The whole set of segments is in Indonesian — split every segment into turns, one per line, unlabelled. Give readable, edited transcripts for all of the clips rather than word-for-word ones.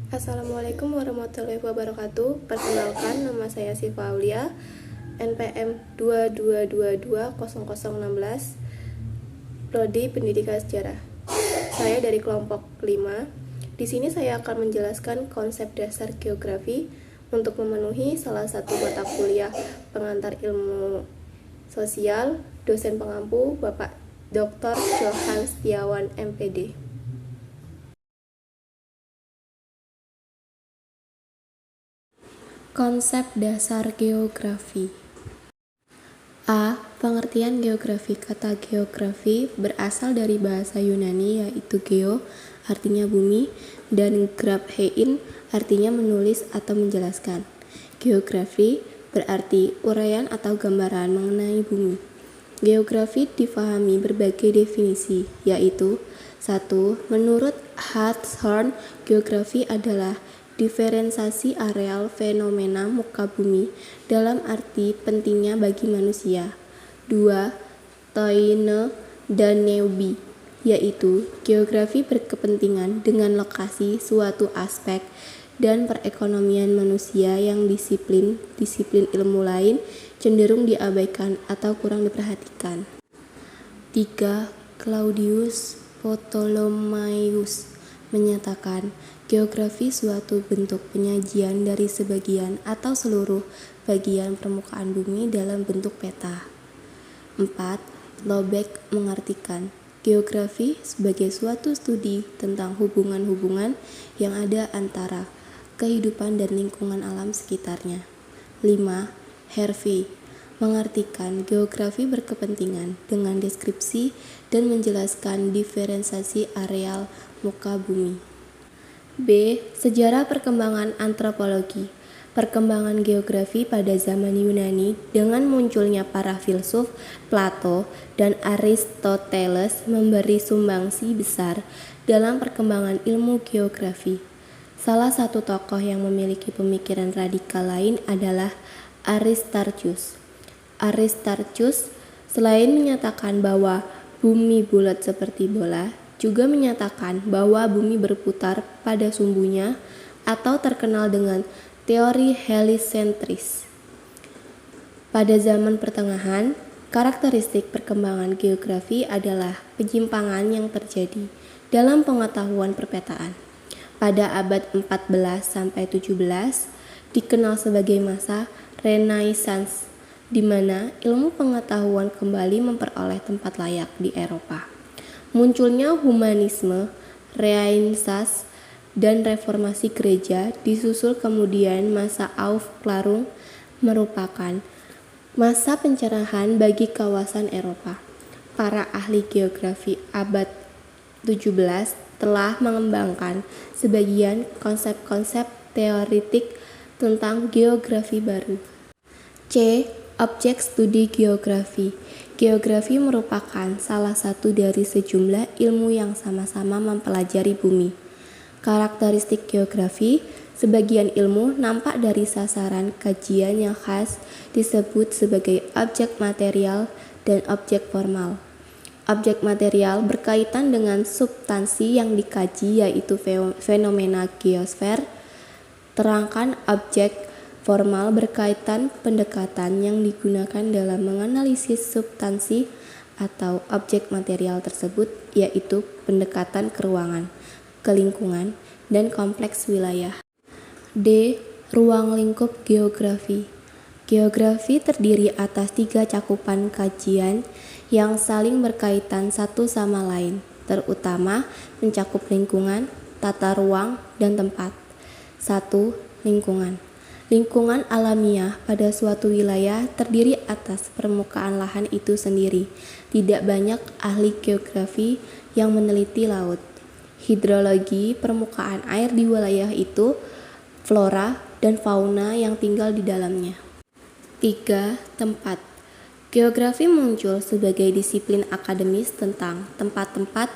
Assalamualaikum warahmatullahi wabarakatuh. Perkenalkan, nama saya Siva Aulia, NPM 22220016, Prodi Pendidikan Sejarah. Saya dari kelompok 5. Di sini saya akan menjelaskan konsep dasar geografi untuk memenuhi salah satu mata kuliah pengantar ilmu sosial, dosen pengampu Bapak Dr. Johan Setiawan, MPD. Konsep dasar geografi. A. Pengertian geografi. Kata geografi berasal dari bahasa Yunani yaitu geo, artinya bumi, dan graphein, artinya menulis atau menjelaskan. Geografi berarti uraian atau gambaran mengenai bumi. Geografi difahami berbagai definisi, yaitu 1. Menurut Hartshorne, geografi adalah diferensiasi areal fenomena muka bumi dalam arti pentingnya bagi manusia. 2. Toyne dan Neuby, yaitu geografi berkepentingan dengan lokasi suatu aspek dan perekonomian manusia yang disiplin ilmu lain cenderung diabaikan atau kurang diperhatikan. 3. Claudius Ptolemaeus menyatakan geografi suatu bentuk penyajian dari sebagian atau seluruh bagian permukaan bumi dalam bentuk peta. 4. Lobeck mengartikan geografi sebagai suatu studi tentang hubungan-hubungan yang ada antara kehidupan dan lingkungan alam sekitarnya. 5. Hervey mengartikan geografi berkepentingan dengan deskripsi dan menjelaskan diferensiasi areal muka bumi. B. Sejarah perkembangan antropologi. Perkembangan geografi pada zaman Yunani dengan munculnya para filsuf Plato dan Aristoteles memberi sumbangsi besar dalam perkembangan ilmu geografi. Salah satu tokoh yang memiliki pemikiran radikal lain adalah Aristarchus. Aristarchus selain menyatakan bahwa bumi bulat seperti bola, juga menyatakan bahwa bumi berputar pada sumbunya atau terkenal dengan teori heliocentris. Pada zaman pertengahan, karakteristik perkembangan geografi adalah penyimpangan yang terjadi dalam pengetahuan perpetaan. Pada abad 14 sampai 17 dikenal sebagai masa Renaissance, di mana ilmu pengetahuan kembali memperoleh tempat layak di Eropa. Munculnya humanisme, Renaissance, dan reformasi gereja disusul kemudian masa Aufklärung merupakan masa pencerahan bagi kawasan Eropa. Para ahli geografi abad 17 telah mengembangkan sebagian konsep-konsep teoritik tentang geografi baru. C. Objek studi geografi. Geografi merupakan salah satu dari sejumlah ilmu yang sama-sama mempelajari bumi. Karakteristik geografi, sebagian ilmu nampak dari sasaran kajian yang khas disebut sebagai objek material dan objek formal. Objek material berkaitan dengan substansi yang dikaji yaitu fenomena geosfer. Terangkan objek formal berkaitan pendekatan yang digunakan dalam menganalisis substansi atau objek material tersebut, yaitu pendekatan ke ruangan, ke lingkungan, dan kompleks wilayah. D. Ruang lingkup geografi. Geografi terdiri atas 3 cakupan kajian yang saling berkaitan satu sama lain, terutama mencakup lingkungan, tata ruang, dan tempat. 1. Lingkungan. Lingkungan alamiah pada suatu wilayah terdiri atas permukaan lahan itu sendiri. Tidak banyak ahli geografi yang meneliti laut, hidrologi permukaan air di wilayah itu, flora dan fauna yang tinggal di dalamnya. 3. Tempat. Geografi muncul sebagai disiplin akademis tentang tempat-tempat.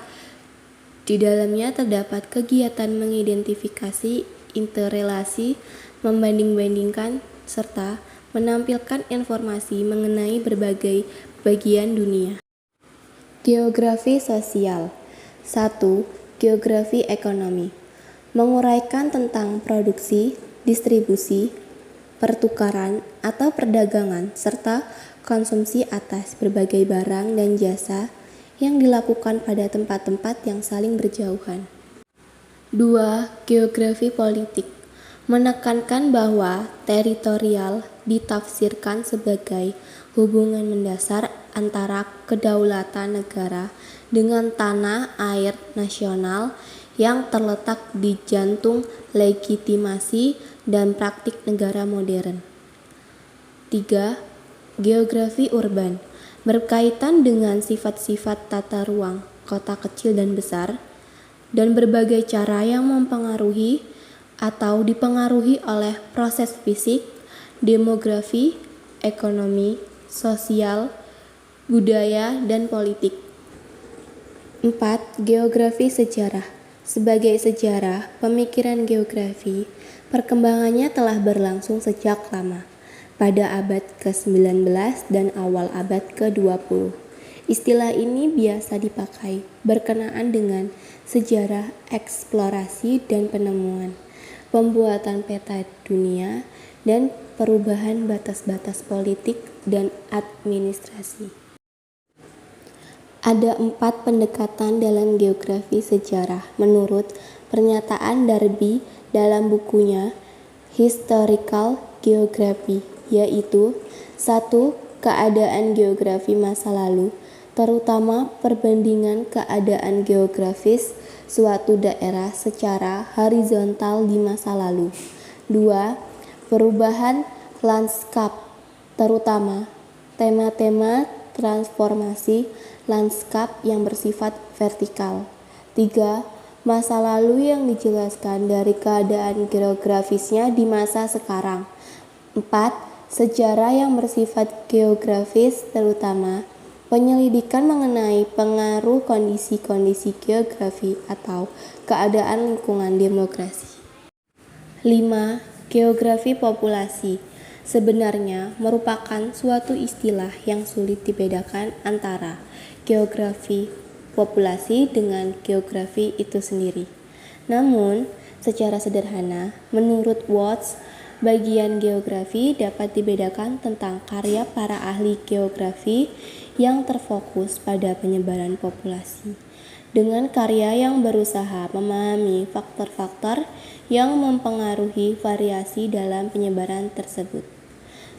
Di dalamnya terdapat kegiatan mengidentifikasi interrelasi, membanding-bandingkan, serta menampilkan informasi mengenai berbagai bagian dunia. Geografi sosial. 1. Geografi ekonomi. menguraikan tentang produksi, distribusi, pertukaran atau perdagangan, serta konsumsi atas berbagai barang dan jasa yang dilakukan pada tempat-tempat yang saling berjauhan. 2. Geografi politik menekankan bahwa teritorial ditafsirkan sebagai hubungan mendasar antara kedaulatan negara dengan tanah air nasional yang terletak di jantung legitimasi dan praktik negara modern. 3. Geografi urban berkaitan dengan sifat-sifat tata ruang kota kecil dan besar dan berbagai cara yang mempengaruhi atau dipengaruhi oleh proses fisik, demografi, ekonomi, sosial, budaya, dan politik. 4. Geografi sejarah. Sebagai sejarah, pemikiran geografi, perkembangannya telah berlangsung sejak lama, pada abad ke-19 dan awal abad ke-20. Istilah ini biasa dipakai berkenaan dengan sejarah eksplorasi dan penemuan, pembuatan peta dunia, dan perubahan batas-batas politik dan administrasi. Ada 4 pendekatan dalam geografi sejarah menurut pernyataan Darby dalam bukunya Historical Geography, yaitu 1. Keadaan geografi masa lalu, terutama perbandingan keadaan geografis suatu daerah secara horizontal di masa lalu. 2. Perubahan lanskap, terutama tema-tema transformasi lanskap yang bersifat vertikal. 3. Masa lalu yang dijelaskan dari keadaan geografisnya di masa sekarang. 4. Sejarah yang bersifat geografis, terutama penyelidikan mengenai pengaruh kondisi-kondisi geografi atau keadaan lingkungan demokrasi. 5. Geografi populasi sebenarnya merupakan suatu istilah yang sulit dibedakan antara geografi populasi dengan geografi itu sendiri. Namun, secara sederhana, menurut Watts, bagian geografi dapat dibedakan tentang karya para ahli geografi yang terfokus pada penyebaran populasi, dengan karya yang berusaha memahami faktor-faktor yang mempengaruhi variasi dalam penyebaran tersebut.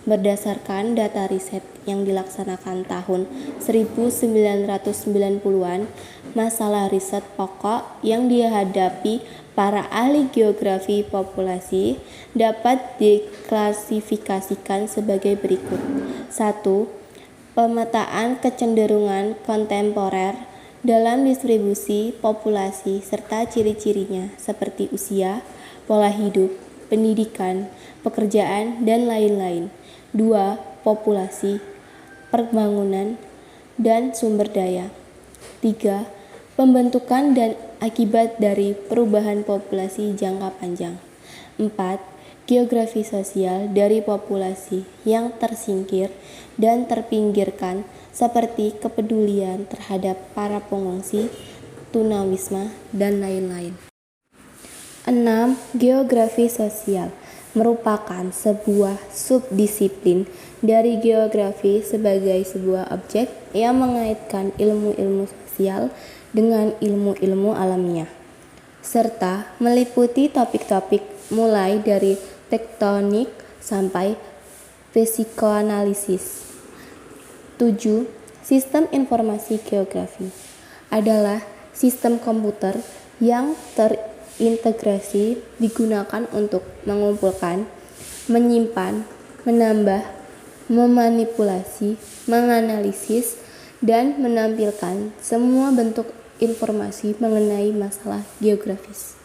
Berdasarkan data riset yang dilaksanakan tahun 1990-an, masalah riset pokok yang dihadapi para ahli geografi populasi dapat diklasifikasikan sebagai berikut. 1. Pemetaan kecenderungan kontemporer dalam distribusi populasi serta ciri-cirinya seperti usia, pola hidup, pendidikan, pekerjaan, dan lain-lain. 2. Populasi, pembangunan, dan sumber daya. 3. Pembentukan dan akibat dari perubahan populasi jangka panjang. 4. Geografi sosial dari populasi yang tersingkir dan terpinggirkan seperti kepedulian terhadap para pengungsi, tunawisma, dan lain-lain. 6. Geografi sosial merupakan sebuah subdisiplin dari geografi sebagai sebuah objek yang mengaitkan ilmu-ilmu sosial dengan ilmu-ilmu alamiah, serta meliputi topik-topik mulai dari tektonik sampai psikoanalisis. 7. Sistem informasi geografi adalah sistem komputer yang terintegrasi digunakan untuk mengumpulkan, menyimpan, menambah, memanipulasi, menganalisis, dan menampilkan semua bentuk informasi mengenai masalah geografis.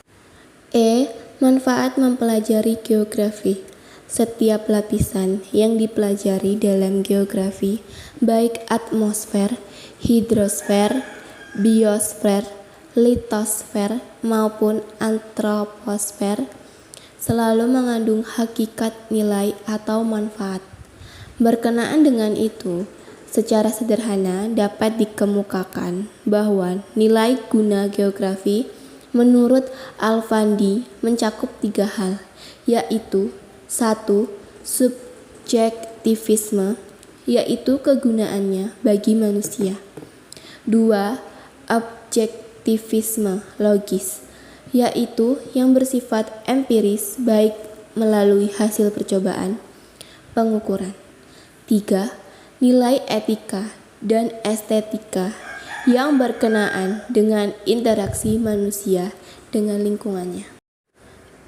Manfaat mempelajari geografi. Setiap lapisan yang dipelajari dalam geografi, baik atmosfer, hidrosfer, biosfer, litosfer, maupun antroposfer, selalu mengandung hakikat nilai atau manfaat. Berkenaan dengan itu, secara sederhana dapat dikemukakan bahwa nilai guna geografi menurut Alfandi mencakup 3 hal, yaitu 1. Subjektivisme, yaitu kegunaannya bagi manusia. 2. Objektivisme logis, yaitu yang bersifat empiris baik melalui hasil percobaan, pengukuran. 3. Nilai etika dan estetika yang berkenaan dengan interaksi manusia dengan lingkungannya.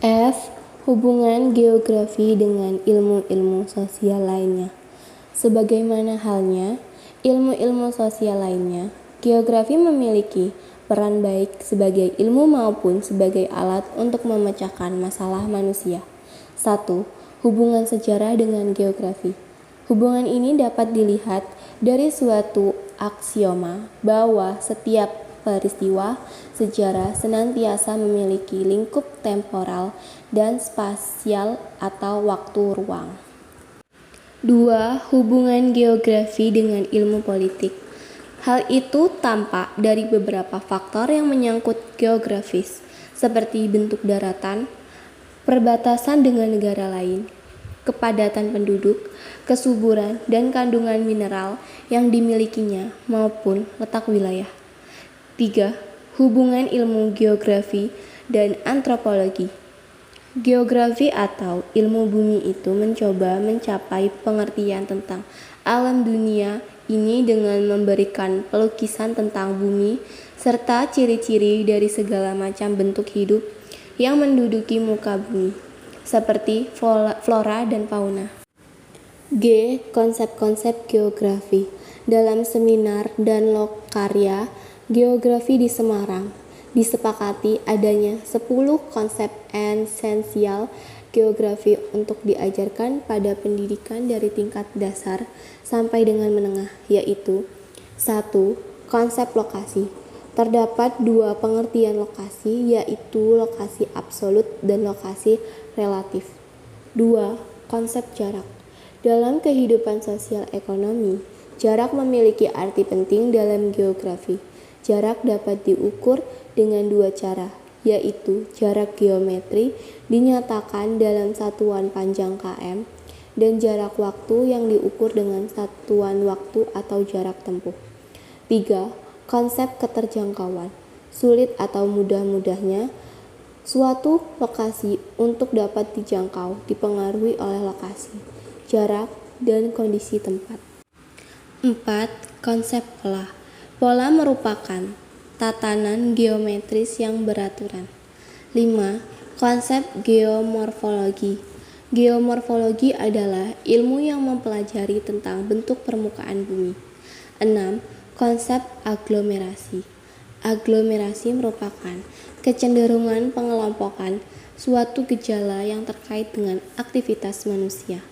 F. Hubungan geografi dengan ilmu-ilmu sosial lainnya. Sebagaimana halnya ilmu-ilmu sosial lainnya, geografi memiliki peran baik sebagai ilmu maupun sebagai alat untuk memecahkan masalah manusia. 1. Hubungan sejarah dengan geografi. Hubungan ini dapat dilihat dari suatu aksioma bahwa setiap peristiwa sejarah senantiasa memiliki lingkup temporal dan spasial atau waktu ruang. 2. Hubungan geografi dengan ilmu politik. Hal itu tampak dari beberapa faktor yang menyangkut geografis, seperti bentuk daratan, perbatasan dengan negara lain, kepadatan penduduk, kesuburan dan kandungan mineral yang dimilikinya maupun letak wilayah. 3. Hubungan ilmu geografi dan antropologi. Geografi atau ilmu bumi itu mencoba mencapai pengertian tentang alam dunia ini dengan memberikan pelukisan tentang bumi serta ciri-ciri dari segala macam bentuk hidup yang menduduki muka bumi, seperti flora dan fauna. G. Konsep-konsep geografi. Dalam seminar dan lokarya Geografi di Semarang, disepakati adanya 10 konsep esensial geografi untuk diajarkan pada pendidikan dari tingkat dasar sampai dengan menengah, yaitu 1. Konsep lokasi. Terdapat 2 pengertian lokasi, yaitu lokasi absolut dan lokasi relatif. 2. Konsep jarak. Dalam kehidupan sosial ekonomi, jarak memiliki arti penting dalam geografi. Jarak dapat diukur dengan 2 cara, yaitu jarak geometri dinyatakan dalam satuan panjang km dan jarak waktu yang diukur dengan satuan waktu atau jarak tempuh. 3. Konsep keterjangkauan. Sulit atau mudah-mudahnya suatu lokasi untuk dapat dijangkau dipengaruhi oleh lokasi, jarak, dan kondisi tempat. 4. Konsep pola. Pola merupakan tatanan geometris yang beraturan. 5. Konsep geomorfologi. Geomorfologi adalah ilmu yang mempelajari tentang bentuk permukaan bumi. 6. Konsep aglomerasi. Aglomerasi merupakan kecenderungan pengelompokan suatu gejala yang terkait dengan aktivitas manusia.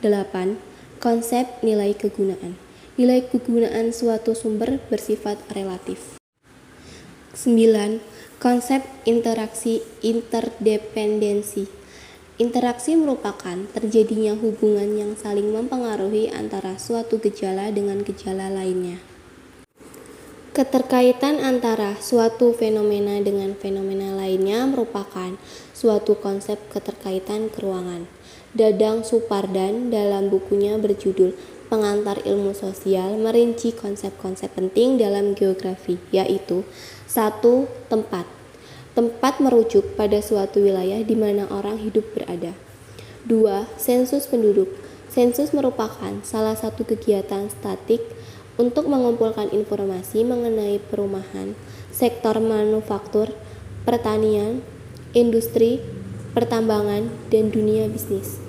8. Konsep nilai kegunaan. Nilai kegunaan suatu sumber bersifat relatif. 9. Konsep interaksi interdependensi. Interaksi merupakan terjadinya hubungan yang saling mempengaruhi antara suatu gejala dengan gejala lainnya. Keterkaitan antara suatu fenomena dengan fenomena lainnya merupakan suatu konsep keterkaitan keruangan. Dadang Supardan dalam bukunya berjudul Pengantar Ilmu Sosial merinci konsep-konsep penting dalam geografi, yaitu 1. Tempat. Tempat merujuk pada suatu wilayah di mana orang hidup berada. 2. Sensus penduduk. Sensus merupakan salah satu kegiatan statik untuk mengumpulkan informasi mengenai perumahan, sektor manufaktur, pertanian, industri, pertambangan, dan dunia bisnis.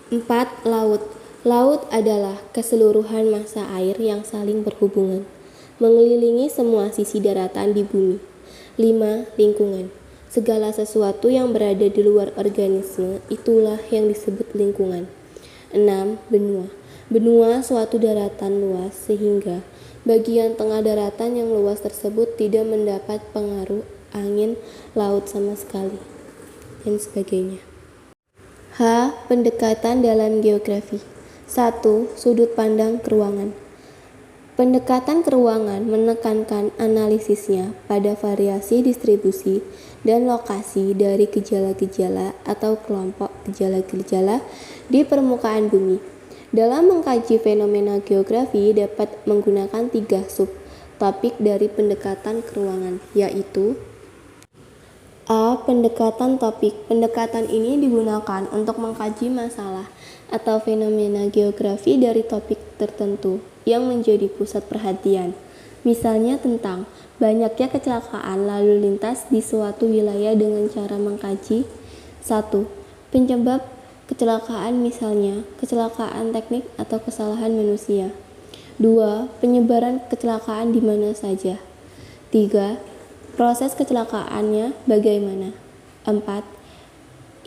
4. Laut. Laut adalah keseluruhan massa air yang saling berhubungan, mengelilingi semua sisi daratan di bumi. 5. Lingkungan. Segala sesuatu yang berada di luar organisme, itulah yang disebut lingkungan. 6. Benua. Benua suatu daratan luas sehingga bagian tengah daratan yang luas tersebut tidak mendapat pengaruh angin laut sama sekali, dan sebagainya. H. Pendekatan dalam geografi. 1. Sudut pandang keruangan. Pendekatan keruangan menekankan analisisnya pada variasi distribusi dan lokasi dari gejala-gejala atau kelompok gejala-gejala di permukaan bumi. Dalam mengkaji fenomena geografi dapat menggunakan 3 subtopik dari pendekatan keruangan, yaitu A. Pendekatan topik. Pendekatan ini digunakan untuk mengkaji masalah atau fenomena geografi dari topik tertentu yang menjadi pusat perhatian. Misalnya tentang banyaknya kecelakaan lalu lintas di suatu wilayah dengan cara mengkaji 1. Penyebab kecelakaan, misalnya kecelakaan teknik atau kesalahan manusia. 2. Penyebaran kecelakaan di mana saja. 3. Proses kecelakaannya bagaimana? 4.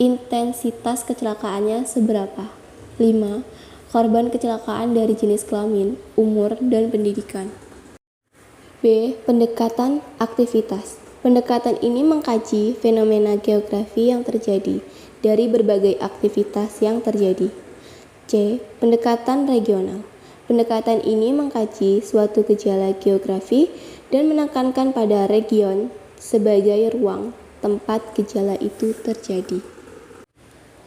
Intensitas kecelakaannya seberapa? 5. Korban kecelakaan dari jenis kelamin, umur, dan pendidikan. B. Pendekatan aktivitas. Pendekatan ini mengkaji fenomena geografi yang terjadi dari berbagai aktivitas yang terjadi. C. Pendekatan regional. Pendekatan ini mengkaji suatu gejala geografi dan menekankan pada region sebagai ruang tempat gejala itu terjadi.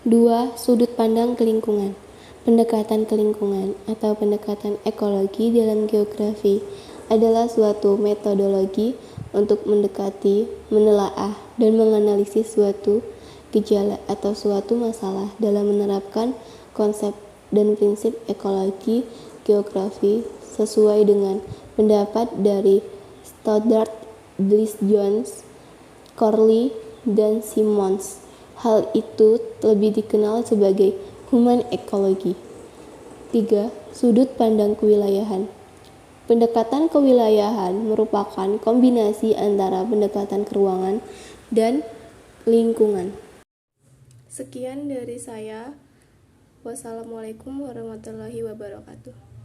2. Sudut pandang kelingkungan. Pendekatan kelingkungan atau pendekatan ekologi dalam geografi adalah suatu metodologi untuk mendekati, menelaah, dan menganalisis suatu gejala atau suatu masalah dalam menerapkan konsep dan prinsip ekologi geografi sesuai dengan pendapat dari Stoddard, Bliss Jones, Corley, dan Simmons. Hal itu lebih dikenal sebagai human ekologi. 3. Sudut pandang kewilayahan. Pendekatan kewilayahan merupakan kombinasi antara pendekatan keruangan dan lingkungan. Sekian dari saya. Wassalamualaikum warahmatullahi wabarakatuh.